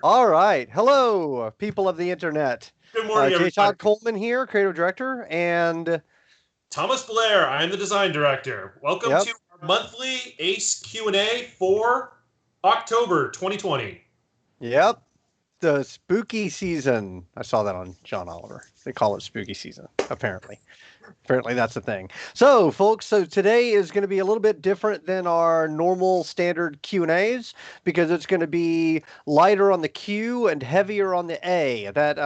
All right. Hello, people of the internet. Good morning, everybody. Todd Coleman here, creative director, and Thomas Blair, I am the design director. Welcome yep, to our monthly ACE Q&A for October 2020. yep, the spooky season. I saw that on John Oliver. They call it spooky season, apparently. Apparently that's the thing. So, folks, today is going to be a little bit different than our normal standard Q&As because it's going to be lighter on the Q and heavier on the A. That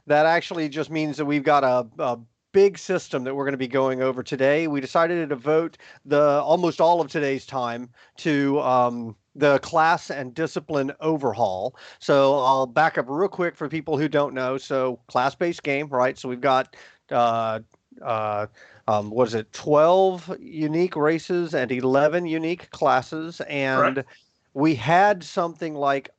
actually just means that we've got a big system that we're going to be going over today. We decided to devote the almost all of today's time to the class and discipline overhaul. So I'll back up real quick for people who don't know. So class-based game, right? So we've got uh, uh, was it 12 unique races and 11 unique classes, and Correct. we had something like,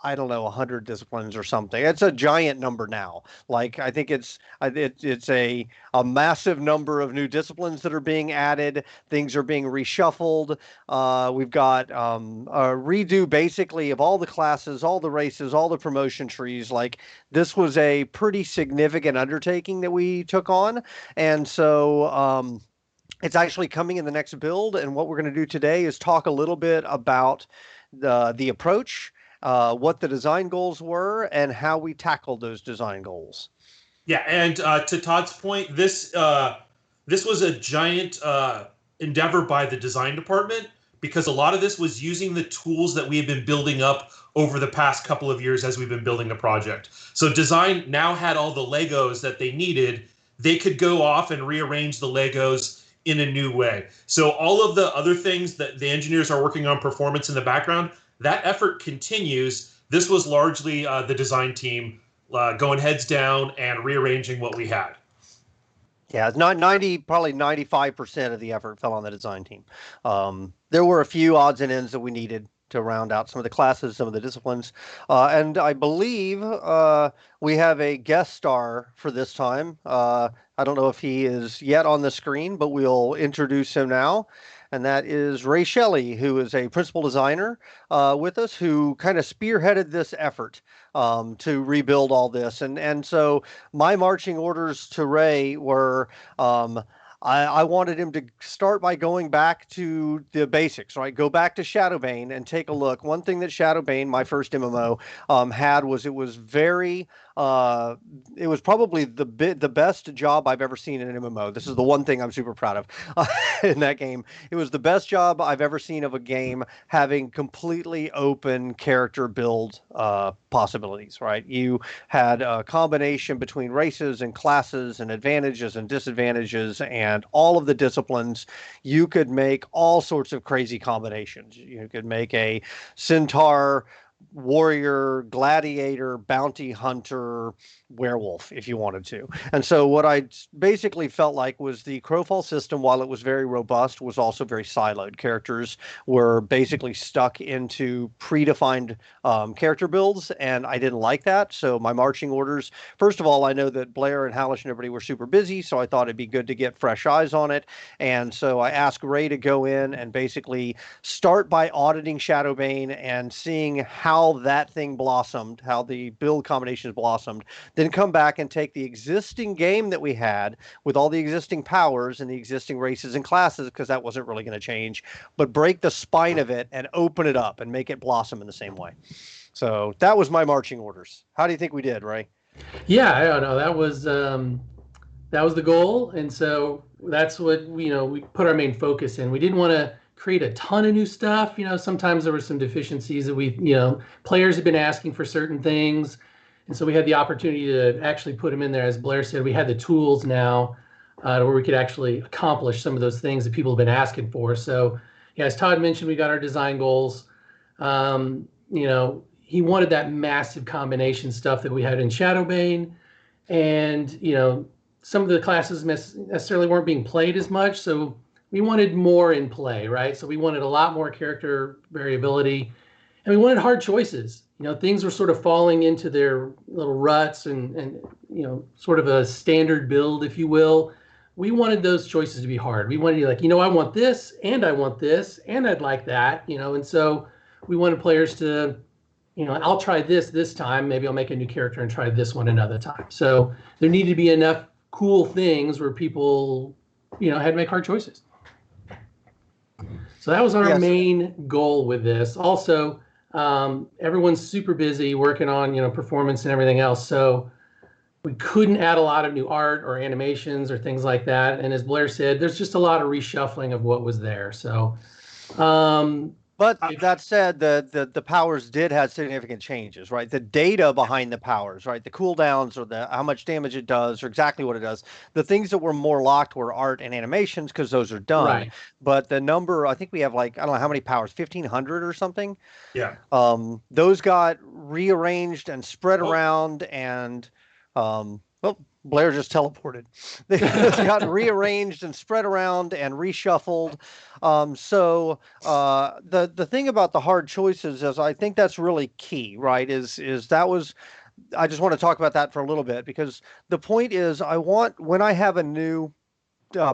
I don't know, 100 disciplines or something. It's a giant number now. Like I think it's a massive number of new disciplines that are being added. Things are being reshuffled. We've got a redo basically of all the classes, all the races, all the promotion trees. Like this was a pretty significant undertaking that we took on, and so. It's actually coming in the next build, and what we're going to do today is talk a little bit about the approach, what the design goals were, and how we tackled those design goals. Yeah, and to Todd's point, this was a giant endeavor by the design department because a lot of this was using the tools that we have been building up over the past couple of years as we've been building the project. So design now had all the Legos that they needed. They could go off and rearrange the Legos in a new way. So all of the other things that the engineers are working on performance in the background, that effort continues. This was largely the design team going heads down and rearranging what we had. Yeah, it's not 90, probably 95% of the effort fell on the design team. There were a few odds and ends that we needed to round out some of the classes, some of the disciplines. And I believe we have a guest star for this time. I don't know if he is yet on the screen, but we'll introduce him now. And that is Ray Shelley, who is a principal designer with us, who kind of spearheaded this effort to rebuild all this. And so my marching orders to Ray were I wanted him to start by going back to the basics, right? Go back to Shadowbane and take a look. One thing that Shadowbane, my first MMO, had was it was very it was probably the best job I've ever seen in an MMO. This is the one thing I'm super proud of in that game. It was the best job I've ever seen of a game having completely open character build possibilities, right? You had a combination between races and classes and advantages and disadvantages and all of the disciplines. You could make all sorts of crazy combinations. You could make a centaur warrior, gladiator, bounty hunter, werewolf if you wanted to. And so what I basically felt like was the Crowfall system, while it was very robust, was also very siloed. Characters were basically stuck into predefined character builds, and I didn't like that. So my marching orders, first of all, I know that Blair and Hallish and everybody were super busy, so I thought it'd be good to get fresh eyes on it. And so I asked Ray to go in and basically start by auditing Shadowbane and seeing how that thing blossomed, how the build combinations blossomed, then come back and take the existing game that we had with all the existing powers and the existing races and classes, because that wasn't really going to change, but break the spine of it and open it up and make it blossom in the same way. So that was my marching orders. How do you think we did, Ray? Yeah, I don't know. That was the goal, and so that's what we put our main focus in. We didn't want to create a ton of new stuff. Sometimes there were some deficiencies that players have been asking for certain things, and so we had the opportunity to actually put them in there. As Blair said, we had the tools now where we could actually accomplish some of those things that people have been asking for. So, yeah, as Todd mentioned, we got our design goals. He wanted that massive combination stuff that we had in Shadowbane, and some of the classes necessarily weren't being played as much, so we wanted more in play, right? So we wanted a lot more character variability, and we wanted hard choices. Things were sort of falling into their little ruts and sort of a standard build, if you will. We wanted those choices to be hard. We wanted to I want this, and I want this, and I'd like that, and so we wanted players to I'll try this time. Maybe I'll make a new character and try this one another time. So there needed to be enough cool things where people, had to make hard choices. So that was our main goal with this. Also, everyone's super busy working on, performance and everything else. So we couldn't add a lot of new art or animations or things like that. And as Blair said, there's just a lot of reshuffling of what was there. So, but that said, the powers did have significant changes, right? The data behind the powers, right? The cooldowns or how much damage it does or exactly what it does. The things that were more locked were art and animations because those are done. Right. But the number, I think we have I don't know how many powers, 1,500 or something. Yeah. Those got rearranged and spread around and, Blair just teleported. They got rearranged and spread around and reshuffled. So the thing about the hard choices is I think that's really key, right? I just want to talk about that for a little bit because the point is when I have a new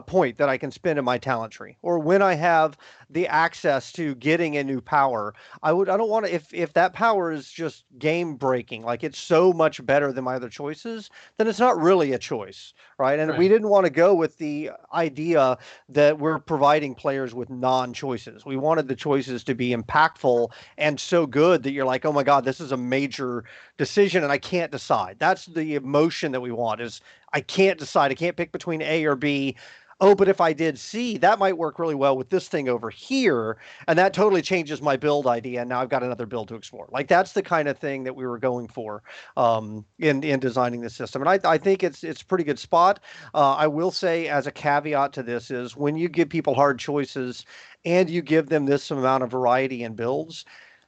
point that I can spend in my talent tree, or when I have the access to getting a new power, I don't want to, if that power is just game breaking, like it's so much better than my other choices, then it's not really a choice, right? And we didn't want to go with the idea that we're providing players with non-choices. We wanted the choices to be impactful and so good that you're like, oh my God, this is a major decision and I can't decide. That's the emotion that we want is I can't decide. I can't pick between A or B. Oh, but if I did C, that might work really well with this thing over here. And that totally changes my build idea. And now I've got another build to explore. Like that's the kind of thing that we were going for in designing the system. And I think it's a pretty good spot. I will say as a caveat to this is when you give people hard choices and you give them this amount of variety in builds,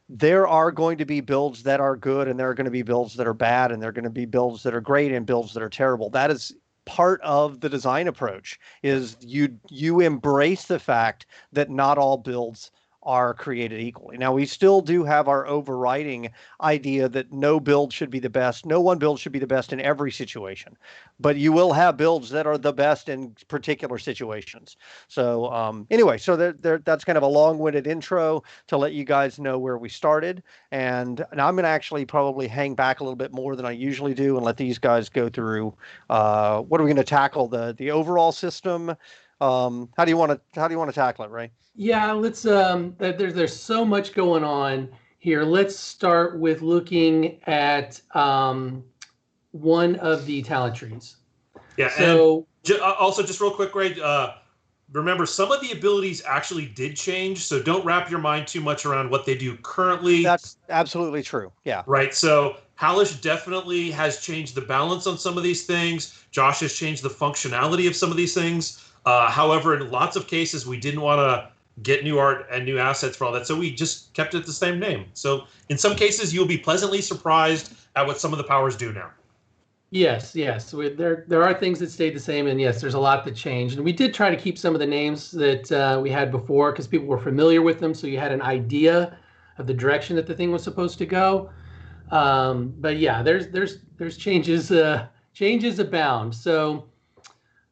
there are going to be builds that are good and there are going to be builds that are bad and there are going to be builds that are great and builds that are terrible. That is part of the design approach is you embrace the fact that not all builds are created equally. Now, we still do have our overriding idea that no build should be the best. No one build should be the best in every situation, but you will have builds that are the best in particular situations. So anyway, so that's kind of a long-winded intro to let you guys know where we started. And I'm going to actually probably hang back a little bit more than I usually do and let these guys go through what are we going to tackle, the overall system. How do you want to tackle it, Ray? Yeah, let's there's so much going on here. Let's start with looking at one of the talent trees. Yeah, so and also just real quick, Ray, remember some of the abilities actually did change, so don't wrap your mind too much around what they do currently. That's absolutely true. Yeah. Right. So Hallish definitely has changed the balance on some of these things. Josh has changed the functionality of some of these things. However, in lots of cases, we didn't want to get new art and new assets for all that, so we just kept it the same name. So in some cases, you'll be pleasantly surprised at what some of the powers do now. Yes. There are things that stayed the same, and yes, there's a lot that changed. And we did try to keep some of the names that we had before because people were familiar with them, so you had an idea of the direction that the thing was supposed to go. But yeah, there's changes. Changes abound. So.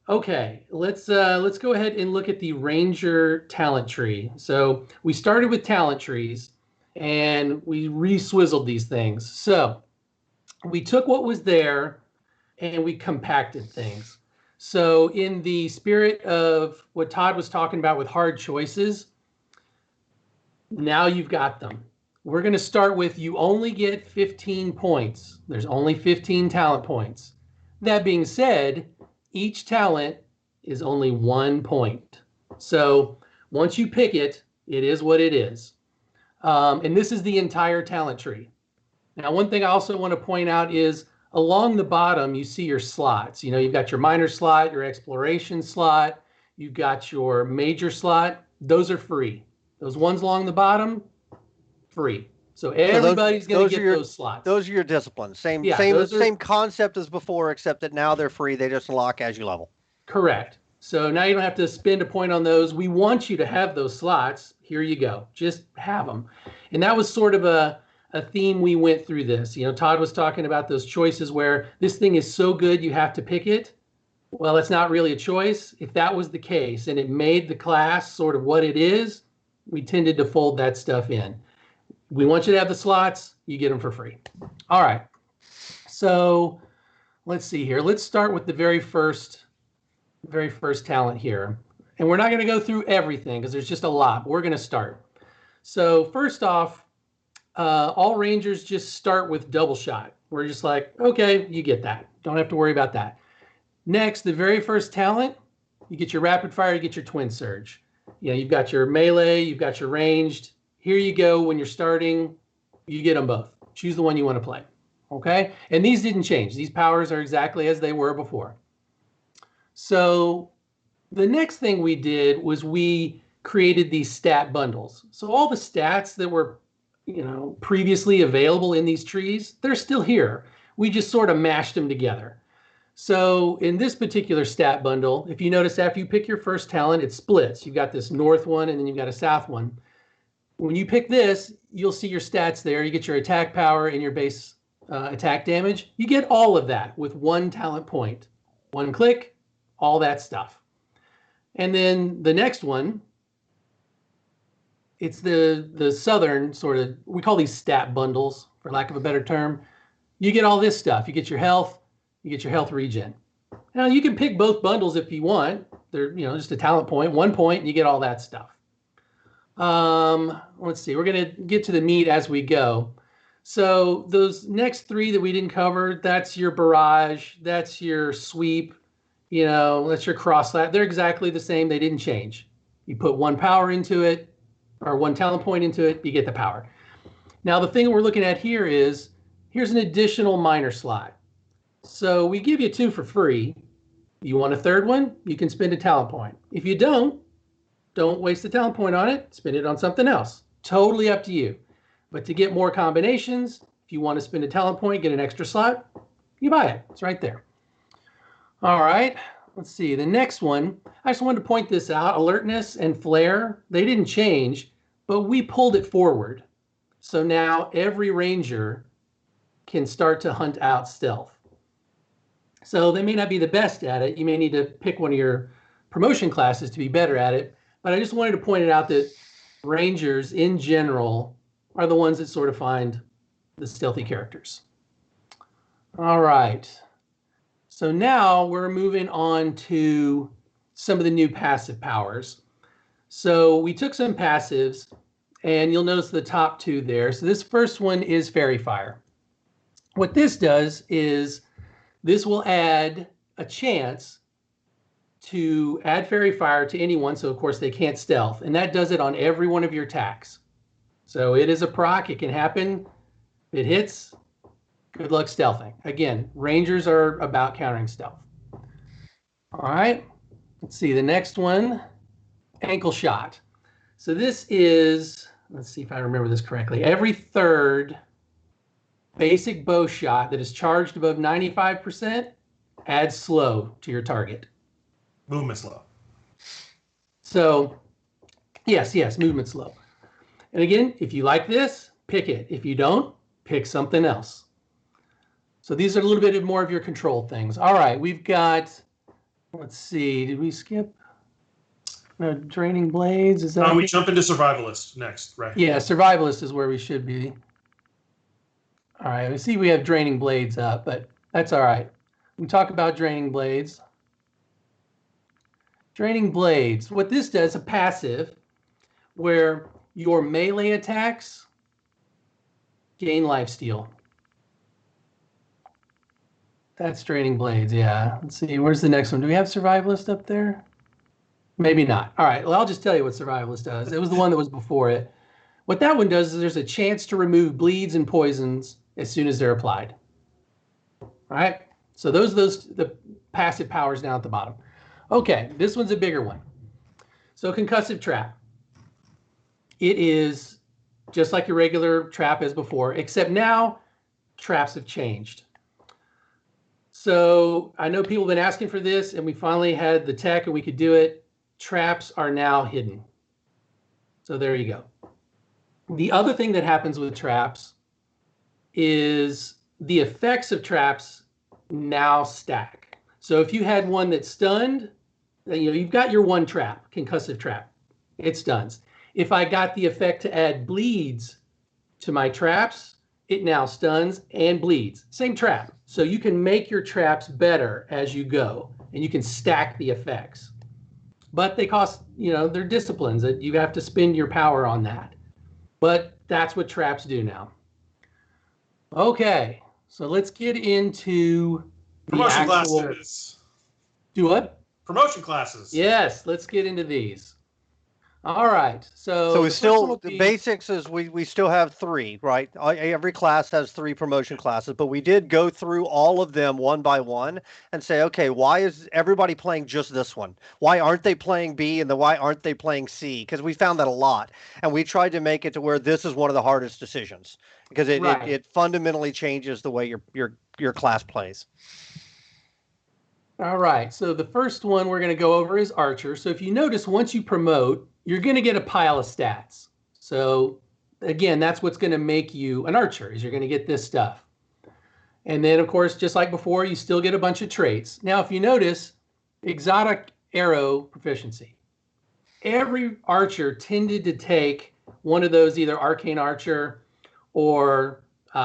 Okay, let's go ahead and look at the Ranger talent tree. So we started with talent trees and we re-swizzled these things. So we took what was there and we compacted things. So in the spirit of what Todd was talking about with hard choices, now you've got them. We're going to start with you only get 15 points. There's only 15 talent points. That being said, each talent is only 1 point. So once you pick it, it is what it is. And this is the entire talent tree. Now, one thing I also want to point out is along the bottom, you see your slots. You've got your minor slot, your exploration slot, you've got your major slot. Those are free. Those ones along the bottom, free. So everybody's going to get those slots. Those are your disciplines. Same concept as before, except that now they're free. They just unlock as you level. Correct. So now you don't have to spend a point on those. We want you to have those slots. Here you go. Just have them. And that was sort of a theme we went through this. Todd was talking about those choices where this thing is so good you have to pick it. Well, it's not really a choice. If that was the case and it made the class sort of what it is, we tended to fold that stuff in. We want you to have the slots. You get them for free. All right. So let's see here. Let's start with the very first talent here. And we're not going to go through everything because there's just a lot. But we're going to start. So first off, all Rangers just start with double shot. We're just like, okay, you get that. Don't have to worry about that. Next, the very first talent, you get your rapid fire, you get your twin surge. You know, you've got your melee, you've got your ranged. Here you go. When you're starting, you get them both. Choose the one you want to play. Okay? And these didn't change. These powers are exactly as they were before. So the next thing we did was we created these stat bundles. So all the stats that were, you know, previously available in these trees, they're still here. We just sort of mashed them together. So in this particular stat bundle, if you notice after you pick your first talent, it splits. You've got this north one and then you've got a south one. When you pick this, you'll see your stats there. You get your attack power and your base attack damage. You get all of that with one talent point. One click, all that stuff. And then the next one, it's the southern sort of, we call these stat bundles, for lack of a better term. You get all this stuff. You get your health, you get your health regen. Now you can pick both bundles if you want. They're, you know, just a talent point, 1 point, and you get all that stuff. Let's see, we're going to get to the meat as we go. So those next three that we didn't cover, that's your barrage, that's your sweep, you know, that's your cross slap. They're exactly the same. They didn't change. You put one power into it or one talent point into it, you get the power. Now the thing we're looking at here is, here's an additional minor slot. So we give you 2 for free. You want a third one? You can spend a talent point. If you don't waste a talent point on it. Spend it on something else. Totally up to you. But to get more combinations, if you want to spend a talent point, get an extra slot, you buy it. It's right there. All right. Let's see. The next one, I just wanted to point this out. Alertness and Flare, they didn't change, but we pulled it forward. So now every ranger can start to hunt out stealth. So they may not be the best at it. You may need to pick one of your promotion classes to be better at it. But I just wanted to point it out that Rangers in general are the ones that sort of find the stealthy characters. All right. So now we're moving on to some of the new passive powers. So we took some passives, and you'll notice the top 2 there. So this first one is Fairy Fire. What this does is this will add a chance to add Fairy Fire to anyone, so of course they can't stealth, and that does it on every one of your attacks. So it is a proc, it can happen, it hits, good luck stealthing. Again, Rangers are about countering stealth. All right, let's see, the next one, Ankle Shot. So this is, let's see if I remember this correctly, every third basic bow shot that is charged above 95% adds slow to your target. Movement slow. So, yes, movement slow. And again, if you like this, pick it. If you don't, pick something else. So these are a little bit more of your control things. All right, we've got, let's see, did we skip? No, Draining Blades, is that? We jump into Survivalist next, right? Yeah, Survivalist is where we should be. All right, we see we have Draining Blades up, but that's all right. We talk about Draining Blades. Draining Blades, what this does, a passive, where your melee attacks gain lifesteal. That's Draining Blades, yeah. Let's see, where's the next one? Do we have Survivalist up there? Maybe not. All right, well, I'll just tell you what Survivalist does. It was the one that was before it. What that one does is there's a chance to remove bleeds and poisons as soon as they're applied. All right, so those the passive powers down at the bottom. Okay, this one's a bigger one. So Concussive Trap. It is just like your regular trap as before, except now traps have changed. So I know people have been asking for this, and we finally had the tech and we could do it. Traps are now hidden. So there you go. The other thing that happens with traps is the effects of traps now stack. So if you had one that's stunned, you know, you've got your one trap, Concussive Trap. It stuns. If I got the effect to add bleeds to my traps, it now stuns and bleeds. Same trap. So you can make your traps better as you go, and you can stack the effects. But they cost, they're disciplines that you have to spend your power on that. But that's what traps do now. Okay, so let's get into the promotion actual classes. Do what? Promotion classes. Yes, let's get into these. All right. So we the still, the basics is we still have 3, right? Every class has 3 promotion classes, but we did go through all of them one by one and say, okay, why is everybody playing just this one? Why aren't they playing B, and why aren't they playing C? Because we found that a lot, and we tried to make it to where this is one of the hardest decisions because it fundamentally changes the way your class plays. All right. So the first one we're going to go over is Archer. So if you notice, once you promote, you're going to get a pile of stats. So again, that's what's going to make you an archer, is you're going to get this stuff. And then, of course, just like before, you still get a bunch of traits. Now, if you notice, exotic arrow proficiency. Every archer tended to take one of those, either arcane archer or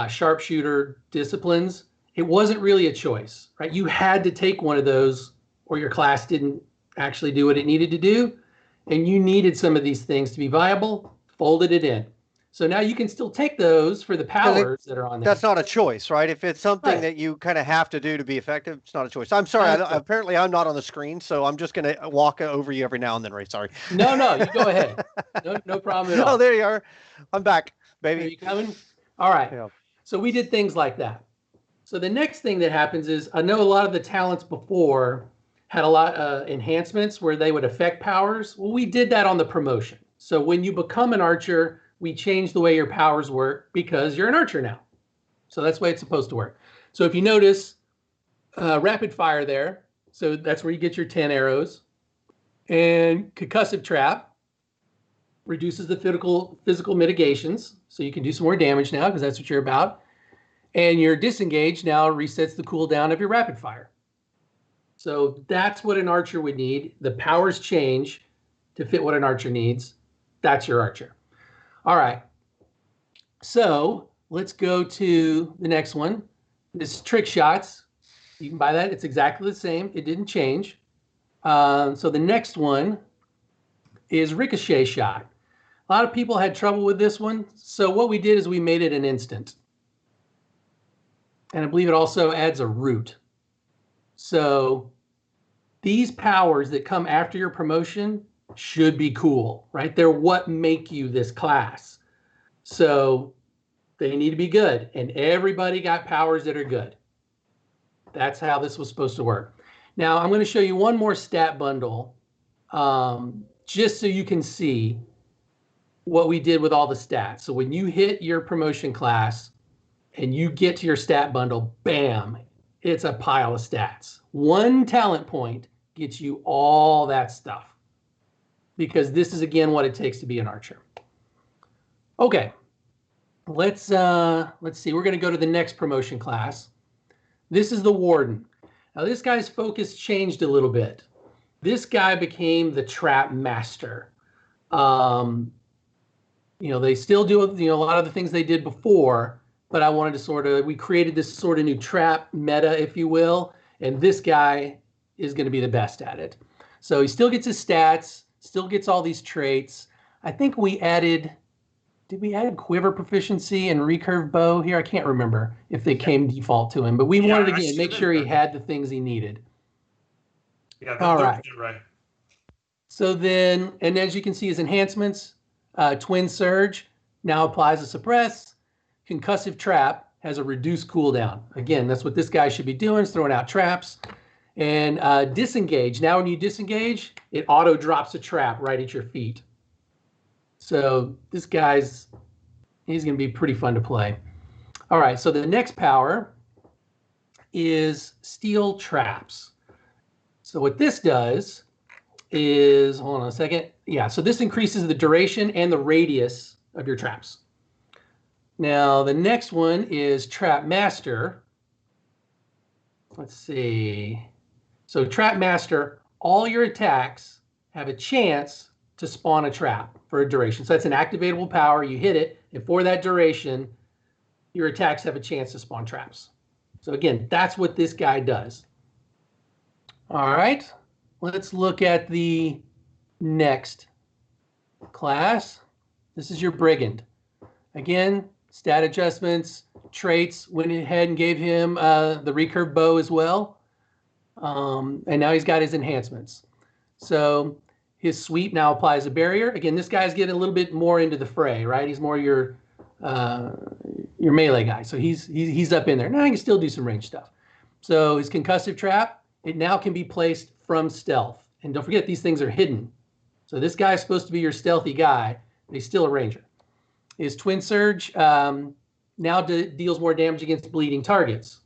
sharpshooter disciplines. It wasn't really a choice, right? You had to take one of those or your class didn't actually do what it needed to do. And you needed some of these things to be viable, folded it in. So now you can still take those for the powers that are on there. That's not a choice, right? If it's something that you kind of have to do to be effective, it's not a choice. I'm sorry. Apparently, I'm not on the screen, so I'm just going to walk over you every now and then, Ray. Sorry. No, you go ahead. No problem at all. Oh, there you are. I'm back, baby. Are you coming? All right. Yeah. So we did things like that. So the next thing that happens is, I know a lot of the talents before had a lot of enhancements where they would affect powers. Well, we did that on the promotion. So when you become an archer, we change the way your powers work because you're an archer now. So that's the way it's supposed to work. So if you notice, rapid fire there. So that's where you get your 10 arrows. And Concussive Trap reduces the physical mitigations. So you can do some more damage now because that's what you're about. And your Disengage now resets the cooldown of your rapid fire. So that's what an archer would need. The powers change to fit what an archer needs. That's your archer. All right. So let's go to the next one. This Trick Shots. You can buy that. It's exactly the same. It didn't change. So the next one is Ricochet Shot. A lot of people had trouble with this one. So what we did is we made it an instant. And I believe it also adds a root. So these powers that come after your promotion should be cool, right? They're what make you this class. So they need to be good. And everybody got powers that are good. That's how this was supposed to work. Now, I'm going to show you one more stat bundle, just so you can see what we did with all the stats. So when you hit your promotion class and you get to your stat bundle, bam, it's a pile of stats. One talent point gets you all that stuff, because this is, again, what it takes to be an archer. Okay, let's see. We're going to go to the next promotion class. This is the Warden. Now, this guy's focus changed a little bit. This guy became the trap master. They still do a lot of the things they did before, but I wanted to we created this sort of new trap meta, if you will, and this guy is going to be the best at it. So he still gets his stats, still gets all these traits. I think we added, did we add quiver proficiency and recurve bow here? I can't remember if they came default to him, but we wanted to, again, make sure he had the things he needed. Yeah, all right. Right. So then, and as you can see, his enhancements, Twin Surge now applies a suppress. Concussive Trap has a reduced cooldown. Again, that's what this guy should be doing, is throwing out traps. And Disengage. Now when you disengage, it auto drops a trap right at your feet. So this he's going to be pretty fun to play. All right, so the next power is Steel Traps. So what this does is, hold on a second. Yeah, so this increases the duration and the radius of your traps. Now, the next one is Trap Master. Let's see. So Trap Master, all your attacks have a chance to spawn a trap for a duration. So that's an activatable power. You hit it, and for that duration, your attacks have a chance to spawn traps. So again, that's what this guy does. All right, let's look at the next class. This is your Brigand. Again, stat adjustments, traits, went ahead and gave him the recurve bow as well. And now he's got his enhancements. So his sweep now applies a barrier. Again, this guy's getting a little bit more into the fray, right? He's more your melee guy. So he's up in there. Now he can still do some range stuff. So his Concussive Trap, it now can be placed from stealth. And don't forget, these things are hidden. So this guy is supposed to be your stealthy guy, but he's still a ranger. His Twin Surge now deals more damage against bleeding targets.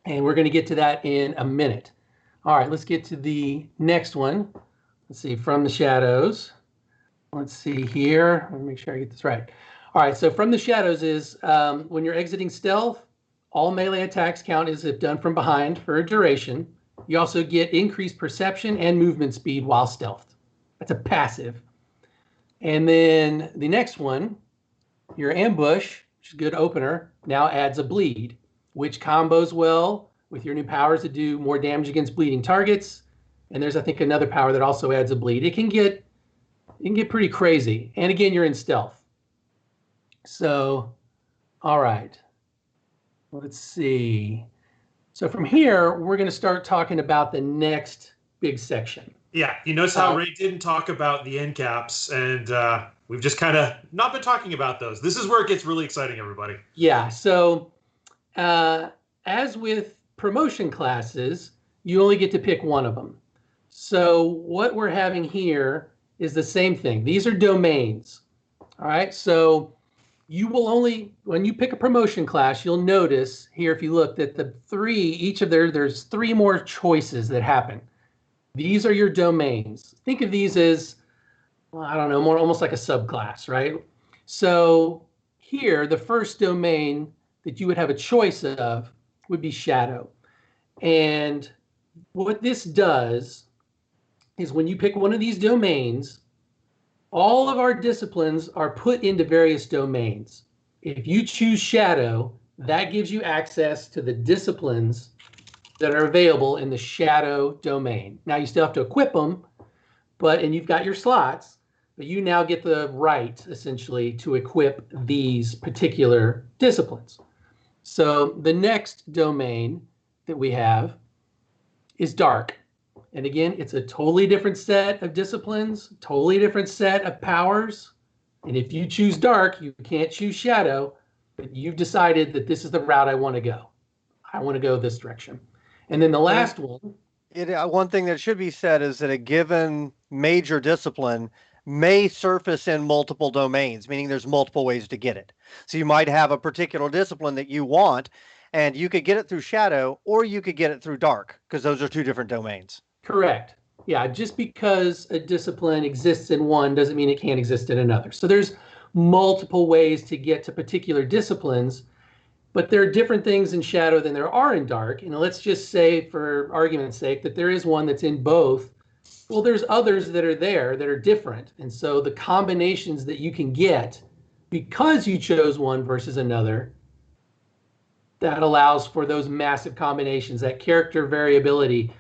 And we're going to get to that in a minute. All right, let's get to the next one. Let's see, From the Shadows. Let's see here. Let me make sure I get this right. All right, so From the Shadows is when you're exiting stealth, all melee attacks count as if done from behind for a duration. You also get increased perception and movement speed while stealthed. That's a passive. And then the next one, your Ambush, which is a good opener, now adds a bleed, which combos well with your new powers that do more damage against bleeding targets. And there's, I think, another power that also adds a bleed. It can get pretty crazy. And again, you're in stealth. So, all right. Let's see. So from here, we're going to start talking about the next big section. Yeah, you notice how Ray didn't talk about the end caps, and we've just kind of not been talking about those. This is where it gets really exciting, everybody. Yeah, so as with promotion classes, you only get to pick one of them. So what we're having here is the same thing. These are domains. All right, so you will only, when you pick a promotion class, you'll notice here, if you look, that there's 3 more choices that happen. These are your domains. Think of these as, well, I don't know, more almost like a subclass, right? So here, the first domain that you would have a choice of would be Shadow. And what this does is when you pick one of these domains, all of our disciplines are put into various domains. If you choose Shadow, that gives you access to the disciplines that are available in the Shadow domain. Now you still have to equip them, and you've got your slots, but you now get the right, essentially, to equip these particular disciplines. So the next domain that we have is Dark. And again, it's a totally different set of disciplines, totally different set of powers. And if you choose Dark, you can't choose Shadow, but you've decided that this is the route I want to go. I want to go this direction. And then the last one. One thing that should be said is that a given major discipline may surface in multiple domains, meaning there's multiple ways to get it. So you might have a particular discipline that you want, and you could get it through Shadow, or you could get it through Dark, because those are 2 different domains. Correct. Yeah, just because a discipline exists in one doesn't mean it can't exist in another. So there's multiple ways to get to particular disciplines, but there are different things in Shadow than there are in Dark. And let's just say, for argument's sake, that there is one that's in both. Well, there's others that are there that are different. And so the combinations that you can get because you chose one versus another, that allows for those massive combinations, that character variability.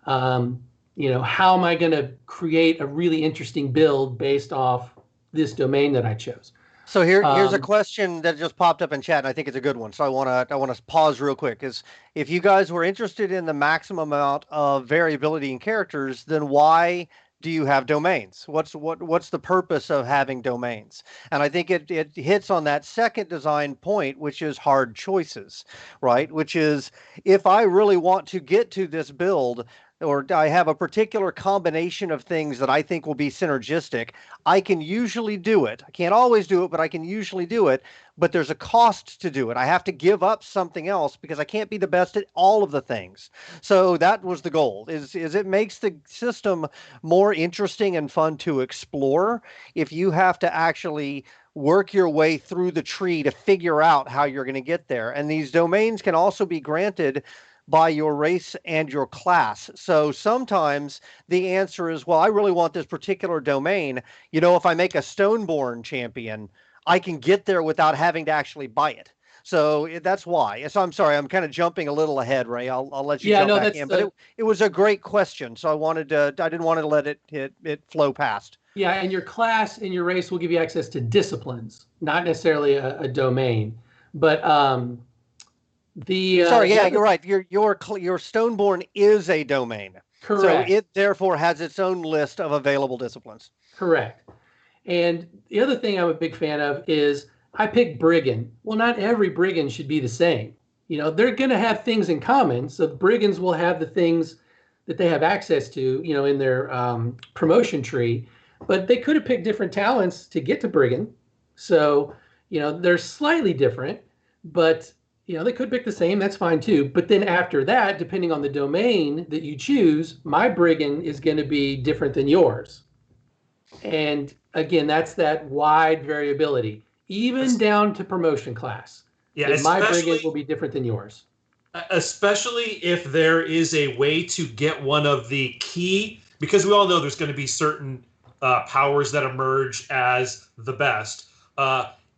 How am I going to create a really interesting build based off this domain that I chose? So here's a question that just popped up in chat, and I think it's a good one. So I want to pause real quick. Is if you guys were interested in the maximum amount of variability in characters, then why do you have domains? What's the purpose of having domains? And I think it hits on that second design point, which is hard choices, right? Which is, if I really want to get to this build, or I have a particular combination of things that I think will be synergistic, I can usually do it. I can't always do it, but I can usually do it. But there's a cost to do it. I have to give up something else because I can't be the best at all of the things. So that was the goal, is it makes the system more interesting and fun to explore if you have to actually work your way through the tree to figure out how you're going to get there. And these domains can also be granted by your race and your class. So sometimes the answer is, well, I really want this particular domain. If I make a Stoneborn champion, I can get there without having to actually buy it. So that's why. So I'm sorry, I'm kind of jumping a little ahead, Ray. I'll let you jump back in. But it was a great question, so I didn't want to let it flow past. Yeah, and your class and your race will give you access to disciplines, not necessarily a domain. But you're right. Your Stoneborn is a domain. Correct. So it therefore has its own list of available disciplines. Correct. And the other thing I'm a big fan of is I picked Brigand. Well, not every Brigand should be the same. They're going to have things in common. So Brigands will have the things that they have access to, in their promotion tree. But they could have picked different talents to get to Brigand. So, they're slightly different. But, they could pick the same. That's fine, too. But then after that, depending on the domain that you choose, my Brigand is going to be different than yours. And, again, that's that wide variability. Even down to promotion class. Yeah, my Brigand will be different than yours. Especially if there is a way to get one of the key, because we all know there's going to be certain powers that emerge as the best.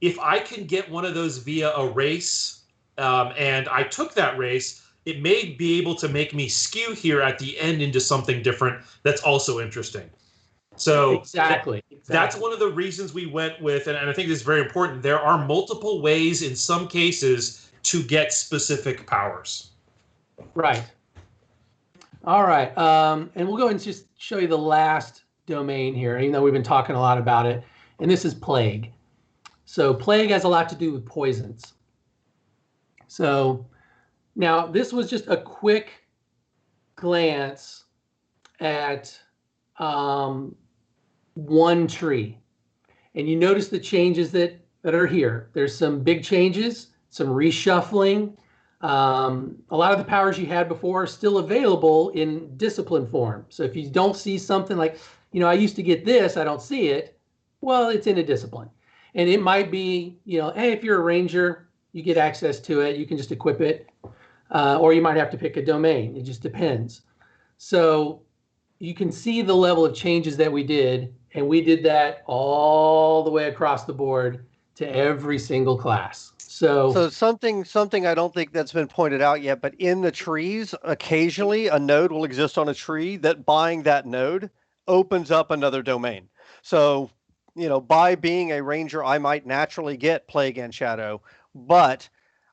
If I can get one of those via a race, and I took that race, it may be able to make me skew here at the end into something different that's also interesting. So exactly. That's one of the reasons we went with, and I think this is very important, there are multiple ways in some cases to get specific powers. Right. All right. And we'll go and just show you the last domain here, even though we've been talking a lot about it. And this is Plague. So Plague has a lot to do with poisons. So now this was just a quick glance at one tree, and you notice the changes that are here. There's some big changes, some reshuffling. A lot of the powers you had before are still available in discipline form. So if you don't see something like, I used to get this, I don't see it, well, it's in a discipline. And it might be, hey, if you're a ranger, you get access to it, you can just equip it, or you might have to pick a domain. It just depends. So you can see the level of changes that we did. And we did that all the way across the board to every single class. So something I don't think that's been pointed out yet, but in the trees, occasionally a node will exist on a tree that buying that node opens up another domain. So, by being a ranger, I might naturally get Plague and Shadow, but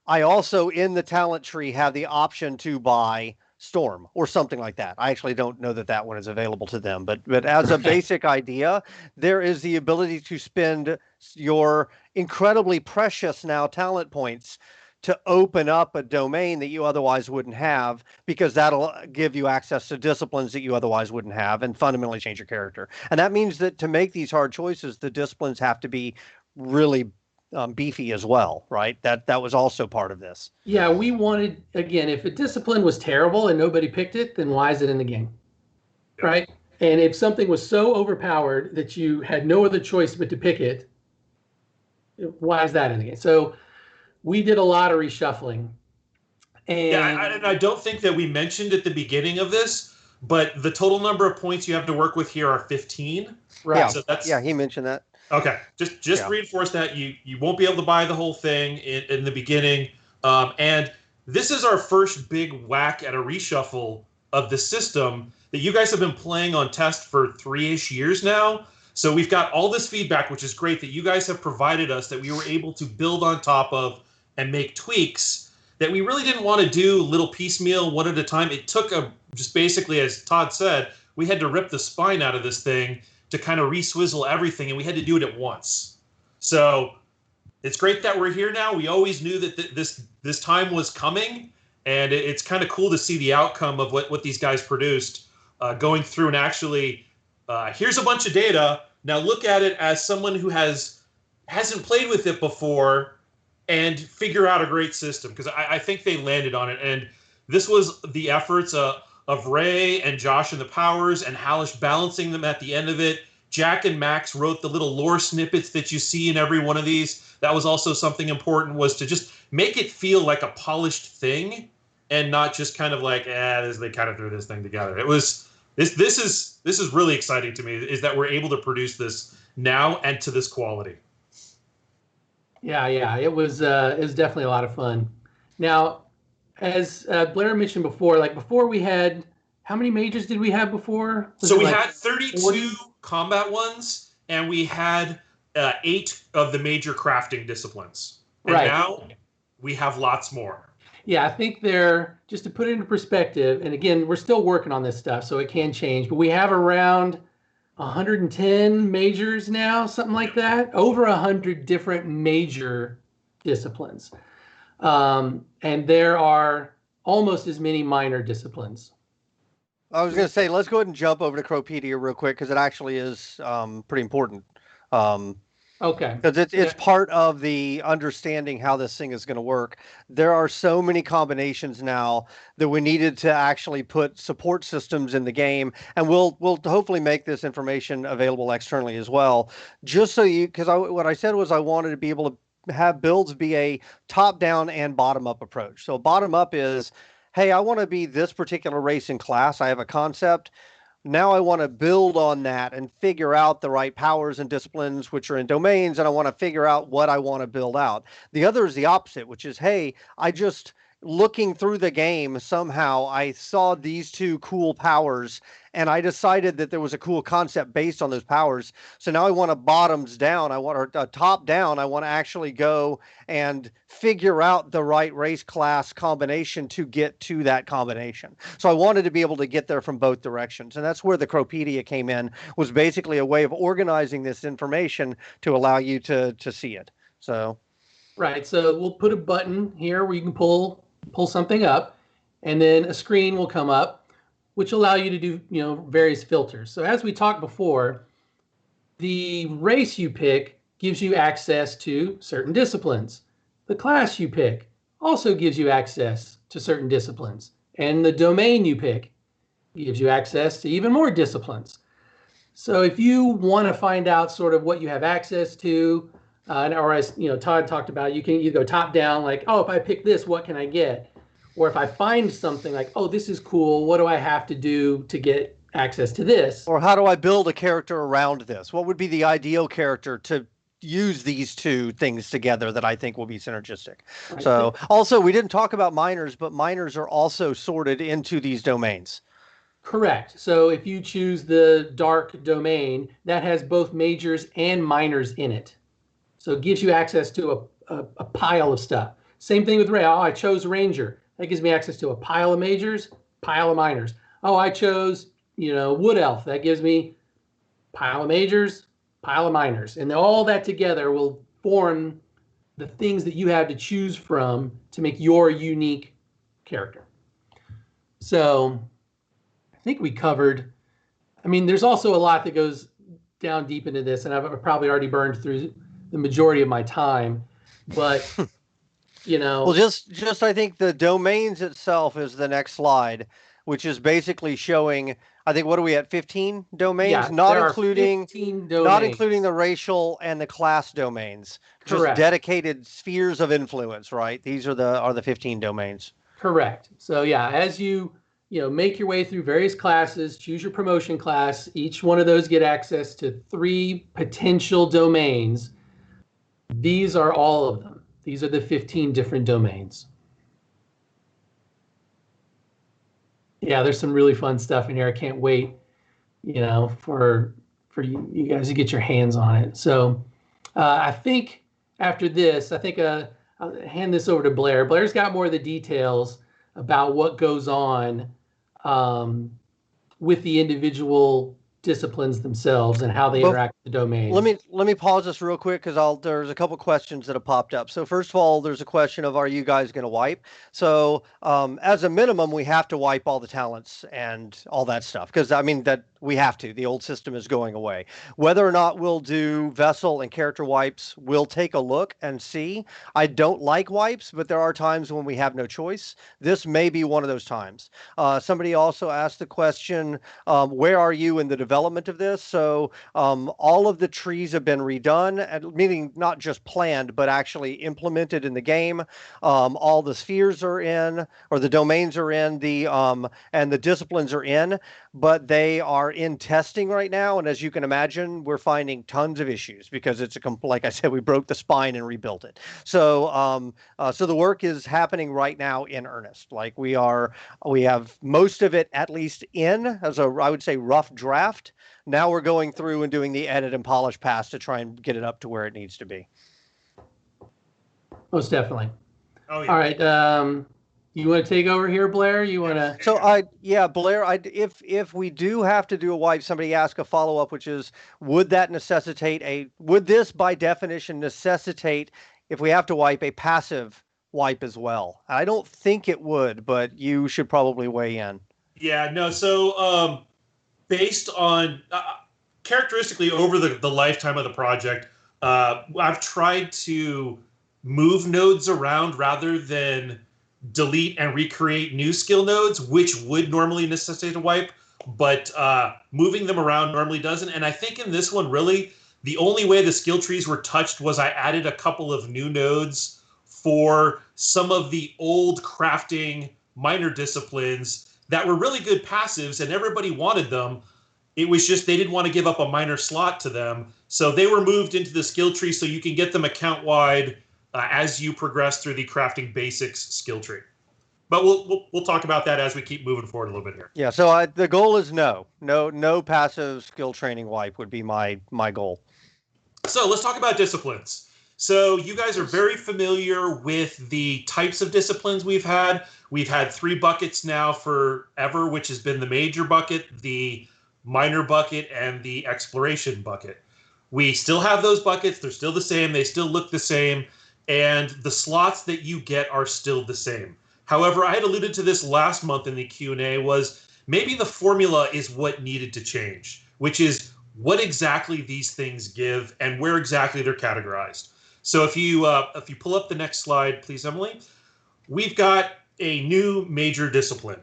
I also in the talent tree have the option to buy Storm or something like that. I actually don't know that one is available to them, but as a basic idea, there is the ability to spend your incredibly precious now talent points to open up a domain that you otherwise wouldn't have, because that'll give you access to disciplines that you otherwise wouldn't have and fundamentally change your character. And that means that to make these hard choices, the disciplines have to be really beefy as well, right? That was also part of this. Yeah, we wanted, again, if a discipline was terrible and nobody picked it, then why is it in the game, right? And if something was so overpowered that you had no other choice but to pick it, why is that in the game? So we did a lot of reshuffling. And I don't think that we mentioned at the beginning of this, but the total number of points you have to work with here are 15. Right. Yeah, so that's, he mentioned that. Okay, just reinforce that you won't be able to buy the whole thing in the beginning, and this is our first big whack at a reshuffle of the system that you guys have been playing on test for 3-ish years now. So we've got all this feedback, which is great, that you guys have provided us that we were able to build on top of and make tweaks that we really didn't want to do little piecemeal, one at a time. It took just basically, as Todd said, we had to rip the spine out of this thing to kind of re-swizzle everything, and we had to do it at once. So it's great that we're here now. We always knew that this time was coming, and it's kind of cool to see the outcome of what these guys produced, going through and actually, here's a bunch of data. Now look at it as someone who hasn't played with it before and figure out a great system, because I think they landed on it. And this was the efforts of Ray and Josh and the powers and Hallish balancing them at the end of it. Jack and Max wrote the little lore snippets that you see in every one of these. That was also something important, was to just make it feel like a polished thing. and not just kind of like, they kind of threw this thing together. It was this is really exciting to me, is that we're able to produce this now and to this quality. Yeah, it was definitely a lot of fun. Now, as Blair mentioned before, like before we had, how many mages did we have before? So we had 32 40? Combat ones, and we had 8 of the major crafting disciplines. And now we have lots more. Yeah, I think they're, just to put it into perspective, and again, we're still working on this stuff, so it can change, but we have around 110 majors now, something like that. Over 100 different major disciplines. And there are almost as many minor disciplines. I was going to say, let's go ahead and jump over to Crowpedia real quick, because it actually is pretty important. Okay. Because it's part of the understanding how this thing is going to work. There are so many combinations now that we needed to actually put support systems in the game, and we'll hopefully make this information available externally as well. Just so because what I said was I wanted to be able to have builds be a top-down and bottom-up approach. So bottom-up is, hey, I want to be this particular race and class. I have a concept. Now I want to build on that and figure out the right powers and disciplines which are in domains, and I want to figure out what I want to build out. The other is the opposite, which is, hey, looking through the game, somehow I saw these 2 cool powers, and I decided that there was a cool concept based on those powers. So now I want a bottoms down, or a top down. I want to actually go and figure out the right race class combination to get to that combination. So I wanted to be able to get there from both directions. And that's where the Crowpedia came in, was basically a way of organizing this information to allow you to see it. So. Right. So we'll put a button here where you can pull something up, and then a screen will come up, which allow you to do, various filters. So as we talked before, the race you pick gives you access to certain disciplines. The class you pick also gives you access to certain disciplines. And the domain you pick gives you access to even more disciplines. So if you want to find out sort of what you have access to, or as Todd talked about, you can either go top down, like, oh, if I pick this, what can I get? Or if I find something like, oh, this is cool, what do I have to do to get access to this? Or how do I build a character around this? What would be the ideal character to use these 2 things together that I think will be synergistic? Right. So also, we didn't talk about minors, but minors are also sorted into these domains. Correct. So if you choose the dark domain, that has both majors and minors in it. So it gives you access to a pile of stuff. Same thing with Ray. Oh, I chose Ranger. That gives me access to a pile of majors, pile of minors. Oh, I chose, Wood Elf. That gives me pile of majors, pile of minors. And all that together will form the things that you have to choose from to make your unique character. So I think we covered, there's also a lot that goes down deep into this, and I've probably already burned through the majority of my time, but well, just I think the domains itself is the next slide, which is basically showing, I think, what are we at, 15 domains? Yeah, not including 15 domains. Not including the racial and the class domains. Correct. Just dedicated spheres of influence, right? These are the 15 domains. Correct. So yeah, as you make your way through various classes, choose your promotion class, each one of those get access to 3 potential domains. These are all of them. These are the 15 different domains. Yeah, there's some really fun stuff in here. I can't wait, for you guys to get your hands on it. So I think after this, I'll hand this over to Blair. Blair's got more of the details about what goes on with the individual disciplines themselves and how they interact with the domains. Let me pause this real quick, because there's a couple questions that have popped up. So first of all, there's a question of, are you guys going to wipe? So as a minimum, we have to wipe all the talents and all that stuff, because that We have to. The old system is going away. Whether or not we'll do vessel and character wipes, we'll take a look and see. I don't like wipes, but there are times when we have no choice. This may be one of those times. Somebody also asked the question, where are you in the development of this? So all of the trees have been redone, meaning not just planned, but actually implemented in the game. All the spheres are in, or the domains are in, and the disciplines are in, but they are in testing right now. And as you can imagine, we're finding tons of issues because like I said, we broke the spine and rebuilt it. So, so the work is happening right now in earnest. Like we have most of it at least in as I would say, rough draft. Now we're going through and doing the edit and polish pass to try and get it up to where it needs to be. Most definitely. Oh, yeah. All right. You want to take over here, Blair? You want to? So Blair, if we do have to do a wipe, somebody asked a follow-up, which is, would this by definition necessitate, if we have to wipe, a passive wipe as well? I don't think it would, but you should probably weigh in. Yeah, no. So based on characteristically over the lifetime of the project, I've tried to move nodes around rather than delete and recreate new skill nodes, which would normally necessitate a wipe, but moving them around normally doesn't. And I think in this one, really, the only way the skill trees were touched was I added a couple of new nodes for some of the old crafting minor disciplines that were really good passives, and everybody wanted them. It was just they didn't want to give up a minor slot to them. So they were moved into the skill tree so you can get them account-wide as you progress through the crafting basics skill tree. But we'll talk about that as we keep moving forward a little bit here. Yeah, so the goal is no passive skill training wipe would be my goal. So let's talk about disciplines. So you guys are very familiar with the types of disciplines we've had. We've had 3 buckets now forever, which has been the major bucket, the minor bucket, and the exploration bucket. We still have those buckets. They're still the same. They still look the same. And the slots that you get are still the same. However, I had alluded to this last month in the Q&A, was maybe the formula is what needed to change, which is what exactly these things give and where exactly they're categorized. So if you pull up the next slide, please, Emily, we've got a new major discipline.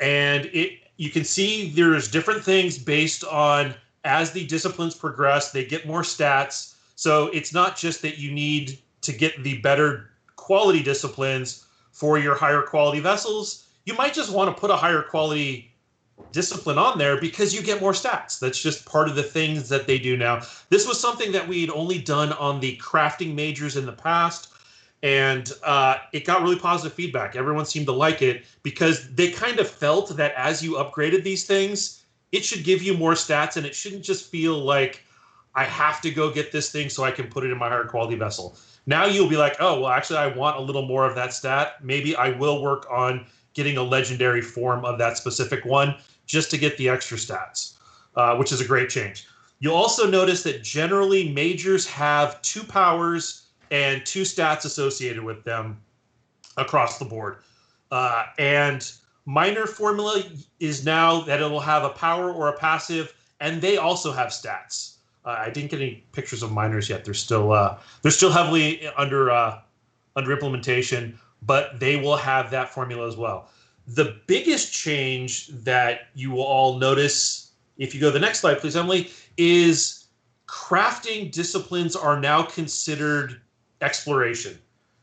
And you can see there's different things based on, as the disciplines progress, they get more stats. So it's not just that you need to get the better quality disciplines for your higher quality vessels. You might just want to put a higher quality discipline on there because you get more stats. That's just part of the things that they do now. This was something that we'd only done on the crafting majors in the past, and it got really positive feedback. Everyone seemed to like it because they kind of felt that as you upgraded these things, it should give you more stats, and it shouldn't just feel like I have to go get this thing so I can put it in my higher quality vessel. Now you'll be like, oh, well, actually, I want a little more of that stat. Maybe I will work on getting a legendary form of that specific one just to get the extra stats, which is a great change. You'll also notice that generally majors have 2 powers and 2 stats associated with them across the board. And minor formula is now that it'll have a power or a passive, and they also have stats. I didn't get any pictures of minors yet. They're still heavily under implementation, but they will have that formula as well. The biggest change that you will all notice, if you go to the next slide, please, Emily, is crafting disciplines are now considered exploration.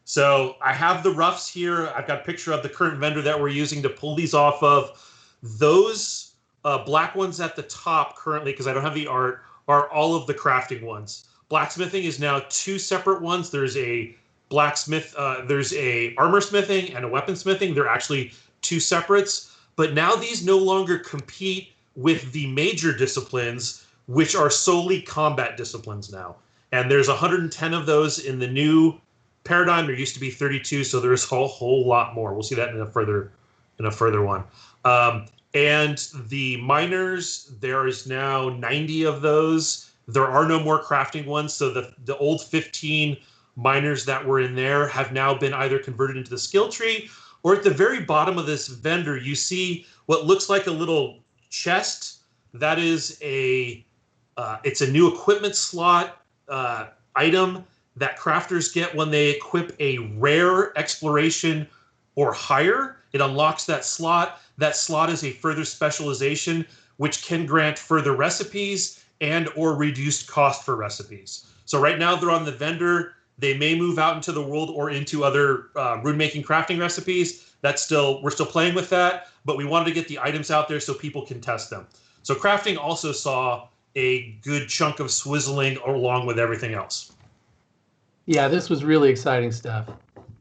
So I have the roughs here. I've got a picture of the current vendor that we're using to pull these off of. Those black ones at the top currently, because I don't have the art, are all of the crafting ones. Blacksmithing is now 2 separate ones. There's a blacksmith, there's a armor smithing and a weaponsmithing. They're actually 2 separates. But now these no longer compete with the major disciplines, which are solely combat disciplines now. And there's 110 of those in the new paradigm. There used to be 32, so there's a whole lot more. We'll see that in a further one. And the minors, there is now 90 of those. There are no more crafting ones, so the old 15 minors that were in there have now been either converted into the skill tree, or at the very bottom of this vendor, you see what looks like a little chest that is it's a new equipment slot item that crafters get when they equip a rare exploration or higher. It unlocks that slot. That slot is a further specialization, which can grant further recipes and or reduced cost for recipes. So right now they're on the vendor. They may move out into the world or into other rune making crafting recipes. We're still playing with that, but we wanted to get the items out there so people can test them. So crafting also saw a good chunk of swizzling along with everything else. Yeah, this was really exciting stuff.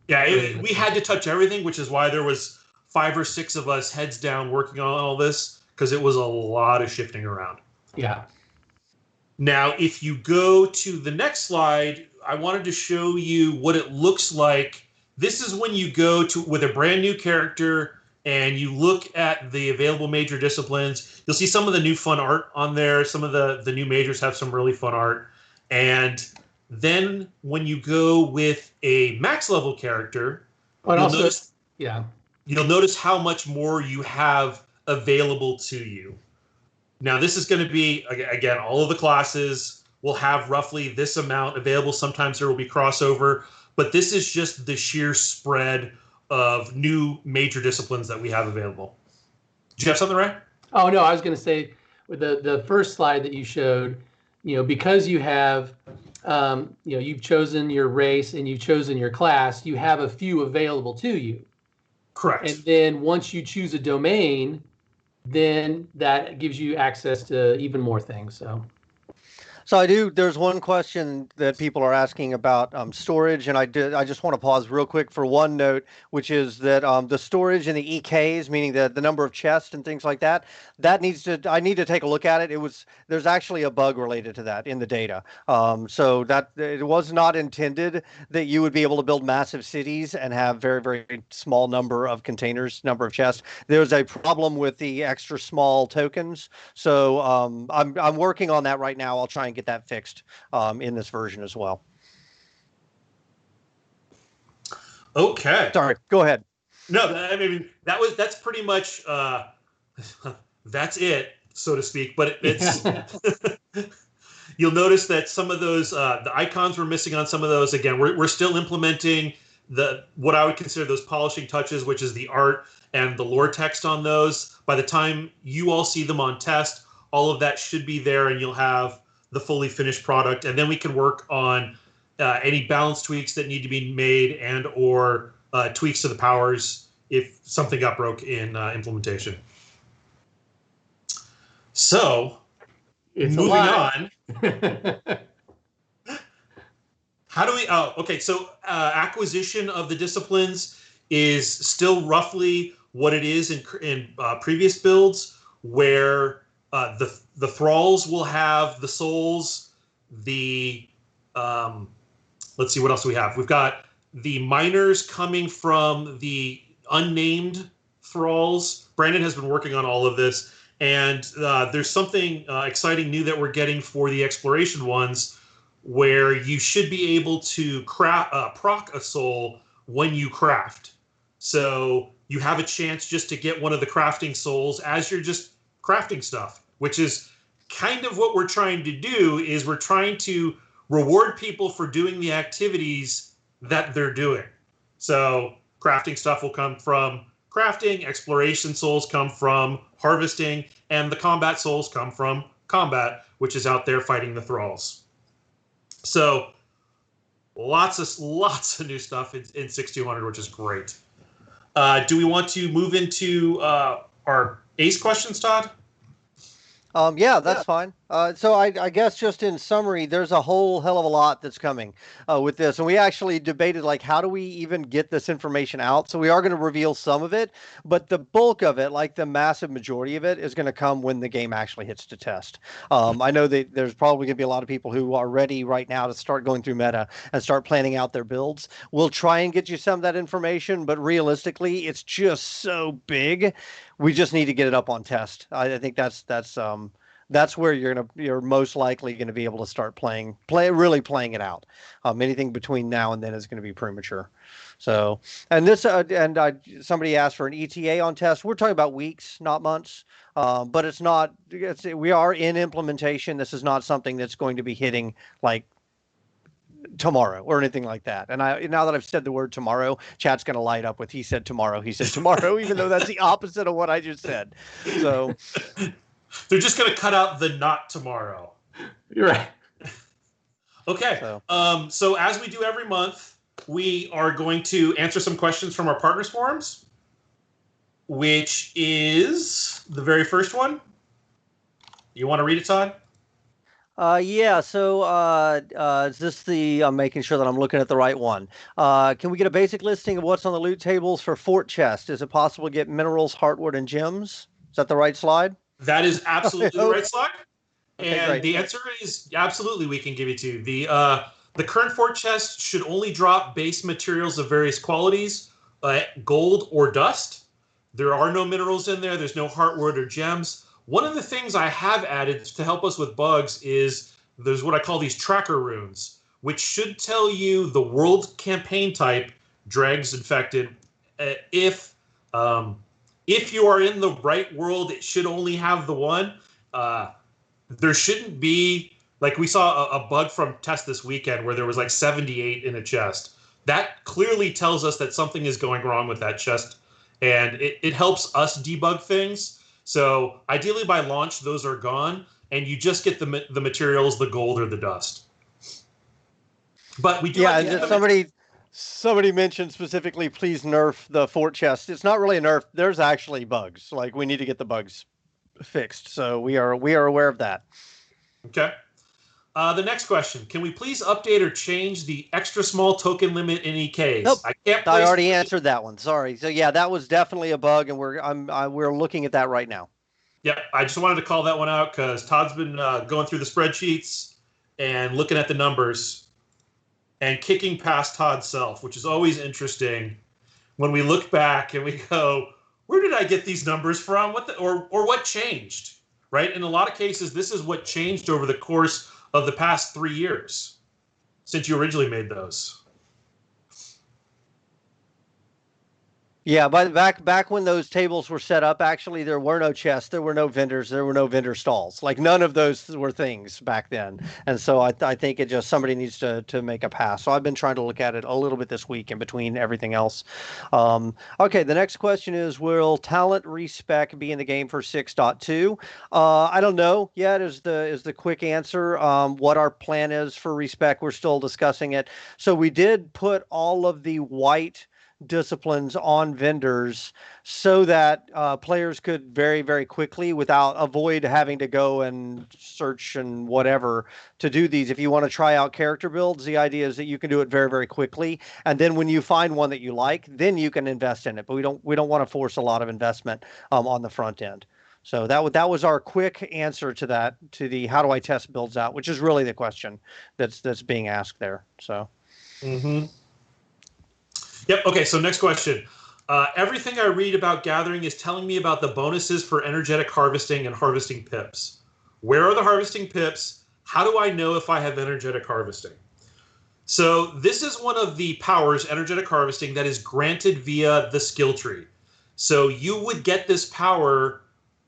Yeah, we had to touch everything, which is why there was 5 or 6 of us heads down working on all this, because it was a lot of shifting around. Yeah. Now, if you go to the next slide, I wanted to show you what it looks like. This is when you go to with a brand new character and you look at the available major disciplines. You'll see some of the new fun art on there. Some of the new majors have some really fun art. And then when you go with a max level character, you'll notice how much more you have available to you. Now, this is going to be, again, all of the classes will have roughly this amount available. Sometimes there will be crossover, but this is just the sheer spread of new major disciplines that we have available. Did you have something, Ray? Oh, no, I was going to say with the first slide that you showed, because you have, you've chosen your race and you've chosen your class, you have a few available to you. Correct. And then once you choose a domain, then that gives you access to even more things. So there's one question that people are asking about storage, and I just want to pause real quick for one note, which is that the storage in the EKs, meaning the number of chests and things like that, I need to take a look at it. There's actually a bug related to that in the data. So that it was not intended that you would be able to build massive cities and have very, very small number of containers, number of chests. There's a problem with the extra small tokens. So I'm working on that right now. I'll try and get that fixed in this version as well. Okay. Sorry, go ahead. No, I mean that's pretty much that's it, so to speak. But it's you'll notice that some of those the icons were missing on some of those. Again, we're still implementing what I would consider those polishing touches, which is the art and the lore text on those. By the time you all see them on test, all of that should be there, and you'll have the fully finished product, and then we can work on any balance tweaks that need to be made and or tweaks to the powers if something got broke in implementation. So, moving on. How do we? Oh, okay. So, acquisition of the disciplines is still roughly what it is in previous builds, where the thralls will have the souls. Let's see, what else do we have? We've got the miners coming from the unnamed thralls. Brandon has been working on all of this, and there's something exciting new that we're getting for the exploration ones, where you should be able to proc a soul when you craft. So you have a chance just to get one of the crafting souls as you're just crafting stuff, which is kind of what we're trying to do. Is we're trying to reward people for doing the activities that they're doing. So crafting stuff will come from crafting, exploration souls come from harvesting, and the combat souls come from combat, which is out there fighting the thralls. So lots of new stuff in 6200, which is great. Do we want to move into our ace questions, Todd? Yeah, that's fine. So I guess just in summary, there's a whole hell of a lot that's coming with this. And we actually debated, like, how do we even get this information out? So we are going to reveal some of it, but the bulk of it, like the massive majority of it, is going to come when the game actually hits to test. I know that there's probably going to be a lot of people who are ready right now to start going through meta and start planning out their builds. We'll try and get you some of that information, but realistically, it's just so big. We just need to get it up on test. I think that's That's where you're most likely gonna be able to start really playing it out. Anything between now and then is gonna be premature. So, and this somebody asked for an ETA on test. We're talking about weeks, not months. But it's not. We are in implementation. This is not something that's going to be hitting like tomorrow or anything like that. And now that I've said the word tomorrow, chat's going to light up with he said tomorrow, even though that's the opposite of what I just said. So they're just going to cut out the not tomorrow. You're right. Okay. So as we do every month, we are going to answer some questions from our partners forums, which is the very first one. You want to read it, Todd? Yeah, so is this I'm making sure that I'm looking at the right one. Can we get a basic listing of what's on the loot tables for Fort Chest? Is it possible to get minerals, hardwood, and gems? Is that the right slide? That is absolutely the right slide. Okay, and great. The answer is absolutely we can give you to. The current Fort Chest should only drop base materials of various qualities, gold or dust. There are no minerals in there. There's no hardwood or gems. One of the things I have added to help us with bugs is there's what I call these tracker runes, which should tell you the world campaign type, dregs, infected. If you are in the right world, it should only have the one. There shouldn't be, like we saw a bug from test this weekend where there was like 78 in a chest. That clearly tells us that something is going wrong with that chest, and it helps us debug things. So ideally by launch, those are gone, and you just get the materials, the gold or the dust. But we do. Yeah, and somebody mentioned specifically, please nerf the Fort Chest. It's not really a nerf. There's actually bugs. Like we need to get the bugs fixed. So we are aware of that. Okay. The next question: can we please update or change the extra small token limit in EKs? Nope. I already answered that one. Sorry. So yeah, that was definitely a bug, and we're looking at that right now. Yeah, I just wanted to call that one out because Todd's been going through the spreadsheets and looking at the numbers and kicking past Todd's self, which is always interesting when we look back and we go, where did I get these numbers from? Or what changed? Right? In a lot of cases, this is what changed over the course of the past 3 years since you originally made those. Yeah, but back when those tables were set up, actually there were no chests, there were no vendors, there were no vendor stalls. Like none of those were things back then. And so I think somebody needs to make a pass. So I've been trying to look at it a little bit this week in between everything else. Okay, the next question is, will talent respec be in the game for 6.2? I don't know yet is the quick answer. What our plan is for respec, we're still discussing it. So we did put all of the white disciplines on vendors so that players could very, very quickly avoid having to go and search and whatever to do these. If you want to try out character builds, the idea is that you can do it very, very quickly. And then when you find one that you like, then you can invest in it. But we don't want to force a lot of investment on the front end. So that was our quick answer to that, to the how do I test builds out, which is really the question that's being asked there. So. Mm-hmm. Yep. Okay. So next question. Everything I read about gathering is telling me about the bonuses for energetic harvesting and harvesting pips. Where are the harvesting pips? How do I know if I have energetic harvesting? So this is one of the powers, energetic harvesting, that is granted via the skill tree. So you would get this power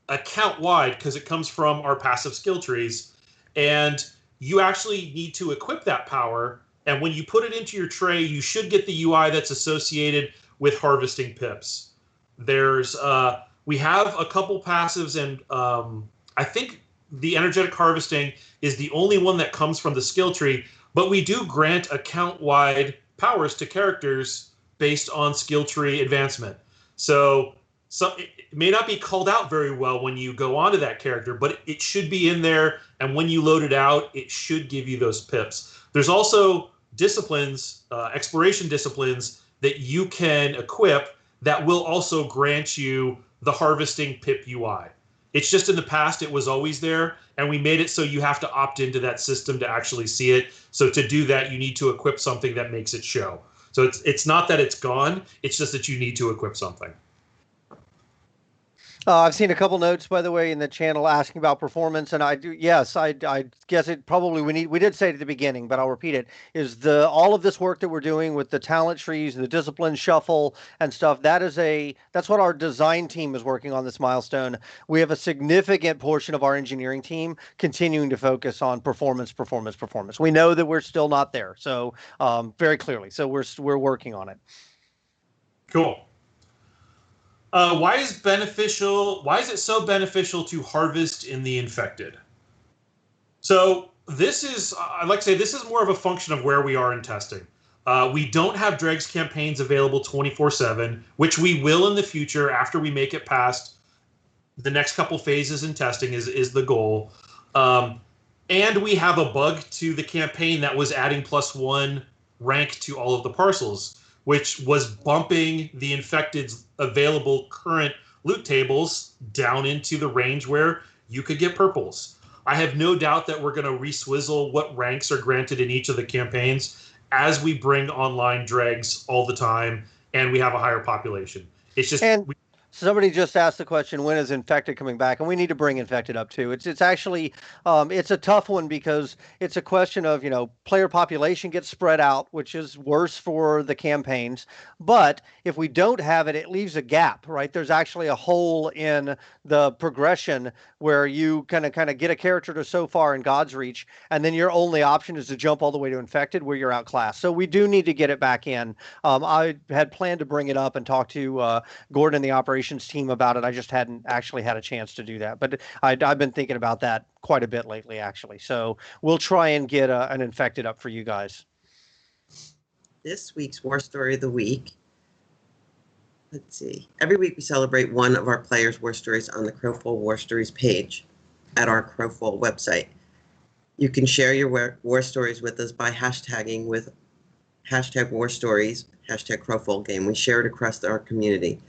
account-wide because it comes from our passive skill trees. And you actually need to equip that power. And when you put it into your tray, you should get the UI that's associated with harvesting pips. We have a couple passives, and I think the energetic harvesting is the only one that comes from the skill tree, but we do grant account-wide powers to characters based on skill tree advancement. So it may not be called out very well when you go onto that character, but it should be in there, and when you load it out, it should give you those pips. There's also disciplines, exploration disciplines that you can equip that will also grant you the harvesting pip UI. It's just in the past it was always there, and we made it so you have to opt into that system to actually see it. So to do that, you need to equip something that makes it show. So it's not that it's gone, it's just that you need to equip something. I've seen a couple notes, by the way, in the channel asking about performance, and I do. Yes, I guess it probably we did say it at the beginning, but I'll repeat it. Is the all of this work that we're doing with the talent trees and the discipline shuffle and stuff? That's what our design team is working on this milestone. We have a significant portion of our engineering team continuing to focus on performance, performance, performance. We know that we're still not there, so very clearly. So we're working on it. Cool. Why is it so beneficial to harvest in the infected? So I'd like to say this is more of a function of where we are in testing. We don't have dregs campaigns available 24/7, which we will in the future after we make it past the next couple phases in testing is the goal. And we have a bug to the campaign that was adding +1 rank to all of the parcels, which was bumping the infected's available current loot tables down into the range where you could get purples. I have no doubt that we're going to re-swizzle what ranks are granted in each of the campaigns as we bring online dregs all the time and we have a higher population. It's just... Somebody just asked the question, when is infected coming back? And we need to bring infected up too. It's actually it's a tough one because it's a question of, player population gets spread out, which is worse for the campaigns. But if we don't have it, it leaves a gap, right? There's actually a hole in the progression where you kind of get a character to so far in God's reach, and then your only option is to jump all the way to infected where you're outclassed. So we do need to get it back in. I had planned to bring it up and talk to Gordon and the operations team about it. I just hadn't actually had a chance to do that, but I've been thinking about that quite a bit lately, actually. So we'll try and get an infected up for you guys. This week's War Story of the Week. Let's see. Every week we celebrate one of our players' war stories on the Crowfall War Stories page at our Crowfall website. You can share your war stories with us by hashtagging with #WarStories, #Crowfall Game. We share it across our community.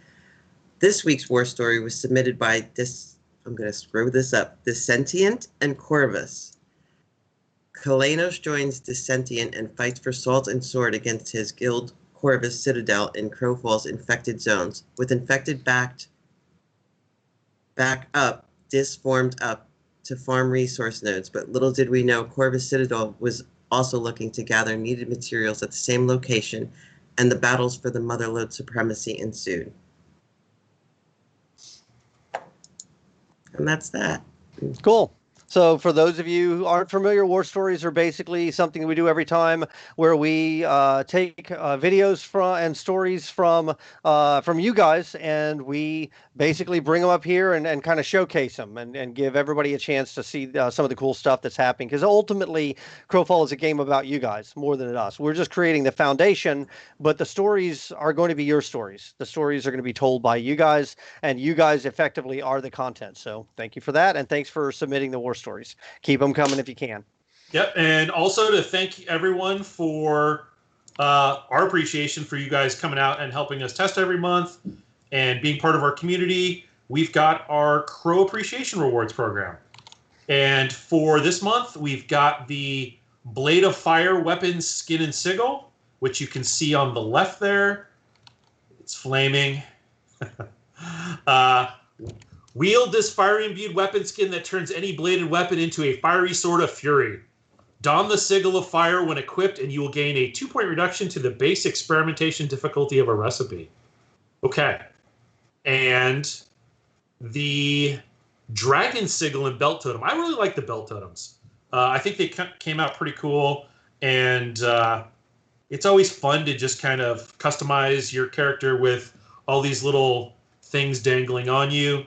This week's war story was submitted by I'm going to screw this up, Dissentient and Corvus. Kalanos joins Dissentient and fights for salt and sword against his guild Corvus Citadel in Crowfall's infected zones. With infected back up, Dis formed up to farm resource nodes, but little did we know Corvus Citadel was also looking to gather needed materials at the same location, and the battles for the Motherlode supremacy ensued. And that's that. Cool. So for those of you who aren't familiar, war stories are basically something we do every time where we take videos from and stories from you guys, and we basically bring them up here and kind of showcase them and give everybody a chance to see some of the cool stuff that's happening. Because ultimately, Crowfall is a game about you guys more than us. We're just creating the foundation, but the stories are going to be your stories. The stories are going to be told by you guys, and you guys effectively are the content. So thank you for that, and thanks for submitting the war stories. Keep them coming if you can. Yep, and also to thank everyone for our appreciation for you guys coming out and helping us test every month and being part of our community. We've got our Crow Appreciation Rewards program. And for this month, we've got the Blade of Fire weapons skin and sigil, which you can see on the left there. It's flaming. Wield this fire-imbued weapon skin that turns any bladed weapon into a fiery sword of fury. Don the sigil of fire when equipped, and you will gain a 2-point reduction to the base experimentation difficulty of a recipe. Okay. And the dragon sigil and belt totem. I really like the belt totems. I think they came out pretty cool, and it's always fun to just kind of customize your character with all these little things dangling on you.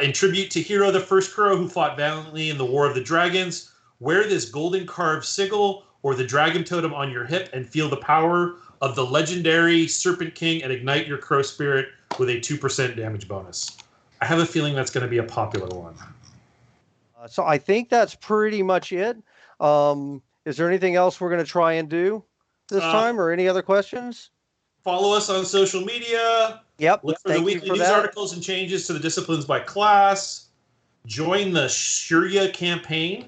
In tribute to Hero, the first Crow who fought valiantly in the War of the Dragons, wear this golden carved sigil or the dragon totem on your hip and feel the power of the legendary Serpent King and ignite your Crow spirit with a 2% damage bonus. I have a feeling that's going to be a popular one. So I think that's pretty much it. Is there anything else we're going to try and do this time, or any other questions? Follow us on social media. Yep. Look for the weekly news articles and changes to the disciplines by class. Join the Shurya campaign,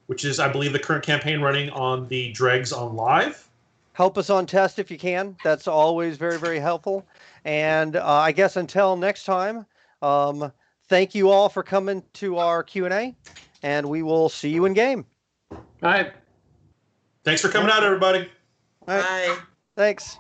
which is, I believe, the current campaign running on the Dregs on Live. Help us on test if you can. That's always very, very helpful. And I guess until next time, thank you all for coming to our Q&A, and we will see you in game. All right. Thanks for coming out, everybody. All right. Bye. Thanks.